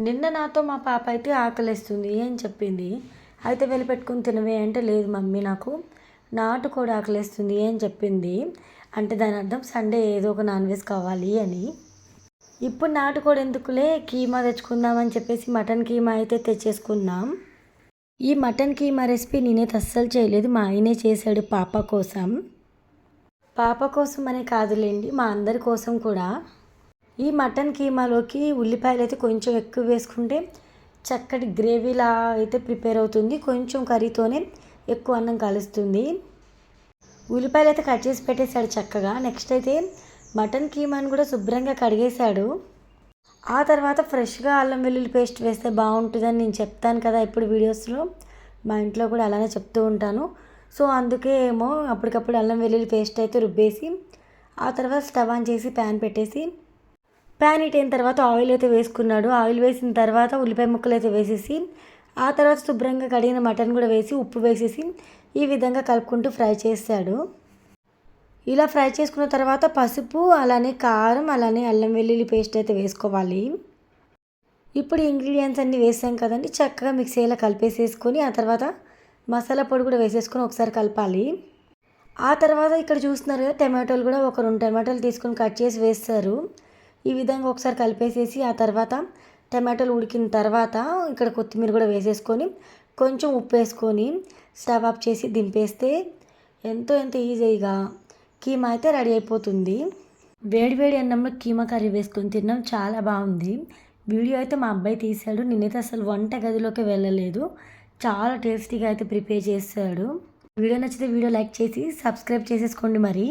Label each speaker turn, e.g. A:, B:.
A: నిన్న నాతో మా పాప అయితే ఆకలేస్తుంది అని చెప్పింది. అయితే వెళ్ళి పెట్టుకొని తినవే అంటే, లేదు మమ్మీ నాకు నాటుకోడి ఆకలేస్తుంది అని చెప్పింది. అంటే దాని అర్థం సండే ఏదో ఒక నాన్ వెజ్ కావాలి అని. ఇప్పుడు నాటుకోడి ఎందుకులే, కీమా తెచ్చుకుందామని చెప్పేసి మటన్ కీమా అయితే తెచ్చేసుకున్నాం. ఈ మటన్ కీమా రెసిపీ నేనైతే అస్సలు చేయలేదు, మా ఆయనే చేశాడు పాప కోసం. పాప కోసం అనే కాదులేండి, మా అందరి కోసం కూడా. ఈ మటన్ కీమాలోకి ఉల్లిపాయలు అయితే కొంచెం ఎక్కువ వేసుకుంటే చక్కటి గ్రేవీలా అయితే ప్రిపేర్ అవుతుంది. కొంచెం కర్రీతోనే ఎక్కువ అన్నం కలుస్తుంది. ఉల్లిపాయలు అయితే కట్ చేసి పెట్టేశాడు చక్కగా. నెక్స్ట్ అయితే మటన్ కీమాని కూడా శుభ్రంగా కడిగేశాడు. ఆ తర్వాత ఫ్రెష్గా అల్లం వెల్లుల్లి పేస్ట్ వేస్తే బాగుంటుందని నేను చెప్తాను కదా ఇప్పుడు వీడియోస్లో. మా ఇంట్లో కూడా అలానే చెప్తూ ఉంటాను. సో అందుకే ఏమో అప్పటికప్పుడు అల్లం వెల్లుల్లి పేస్ట్ అయితే రుబ్బేసి, ఆ తర్వాత స్టవ్ ఆన్ చేసి ప్యాన్ పెట్టేసి, ప్యాన్ హీట్ అయిన తర్వాత ఆయిల్ అయితే వేసుకున్నాడు. ఆయిల్ వేసిన తర్వాత ఉల్లిపాయ ముక్కలు అయితే వేసేసి, ఆ తర్వాత శుభ్రంగా కడిగిన మటన్ కూడా వేసి ఉప్పు వేసేసి ఈ విధంగా కలుపుకుంటూ ఫ్రై చేశాడు. ఇలా ఫ్రై చేసుకున్న తర్వాత పసుపు, అలానే కారం, అలానే అల్లం వెల్లుల్లి పేస్ట్ అయితే వేసుకోవాలి. ఇప్పుడు ఇంగ్రీడియంట్స్ అన్నీ వేసాం కదండి, చక్కగా మిక్సీ అయ్యేలా కలిపేసేసుకొని ఆ తర్వాత మసాలా పొడి కూడా వేసేసుకొని ఒకసారి కలపాలి. ఆ తర్వాత ఇక్కడ చూస్తున్నారు కదా, టమాటోలు కూడా ఒక 2 టమాటోలు తీసుకొని కట్ చేసి వేస్తారు. ఈ విధంగా ఒకసారి కలిపేసేసి ఆ తర్వాత టమాటోలు ఉడికిన తర్వాత ఇక్కడ కొత్తిమీర కూడా వేసేసుకొని కొంచెం ఉప్పు వేసుకొని స్టవ్ ఆఫ్ చేసి దింపేస్తే ఎంతో ఈజీగా కీమా అయితే రెడీ అయిపోతుంది. వేడివేడి అన్నంలో కీమా కర్రీ వేసుకొని తిన్నాం, చాలా బాగుంది. వీడియో అయితే మా అబ్బాయి తీశాడు, నేనైతే అసలు వంట గదిలోకి వెళ్ళలేదు. చాలా టేస్టీగా అయితే ప్రిపేర్ చేశాడు. వీడియో నచ్చితే వీడియో లైక్ చేసి సబ్స్క్రైబ్ చేసేసుకోండి మరి.